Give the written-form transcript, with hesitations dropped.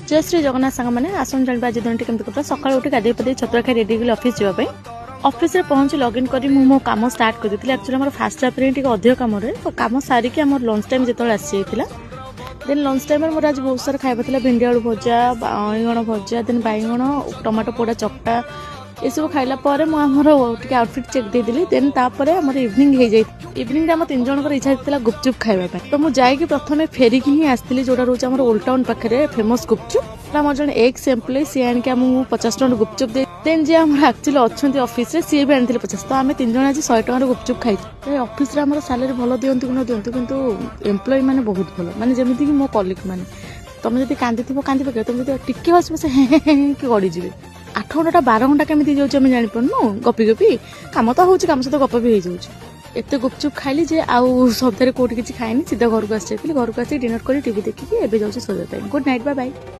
जय श्री जगन्नाथ सांग मैंने आसन जाना आज दिन केमती कथा सकाल उठी गाधे पाधे छतुआ खाई रेडी गली ऑफिस जावाई ऑफिस रे पहुंची लॉगिन करी मो काम स्टार्ट कर देथिले एक्चुअली हमर फास्ट हाफ रे टिके अधिक काम रे तो काम सारी के हमर लंच टाइम जेतले आसी जाइतिला देन लंच टाइम मोर आज बहुत सारा खाइबा थिला भिंडी आलू भजा बाइगण भजा देन बाइगण टमाटो पोड़ा चकटा ये सब खाइला पर मुझे आउटफिट चेक देदेली देन तापर आमर इवनिंग हो जाए इवनिंग आम तीन जन इच्छा थी गुपचुप खाइबा तो मुझे जाकि प्रथम फेरिकी ही आसती जोटा रोज आम ओल्ड टाउन पाखे फेमस गुपचुप आम जन एक्स एम्प्लॉय सी आनिक आमको 50 टଙ୍କା गुपचुप दे देन जी आम एक्चुअली अच्छा ऑफिस रे सी भी आनी 50 तो आम तीन जन आज 100 टଙ୍କାର गुपचुप खाई ऑफिस रे आम सैलरी भल दिंतु कि न दिंतु किंतु एम्प्लॉय मैंने बहुत भल माने जमीती कि मो कलिग मैंने तुम जब कांदी कांदी पक तुम जो टिके हस कि गड़ी जी 8 घंटा 12 घंटा केमी जाऊँ जानी पार्नु गपी गपी कम तो हूँ कम सहित गप भी हो जाऊँ एत गुपचुप खाइली जे आउ सप्ताह कौटी किसी खाएनी सीधा घर को आसी घर को आसी डिनर कर टीवी देखिए एवं जाऊँ शोया गुड नाइट बाय बाय।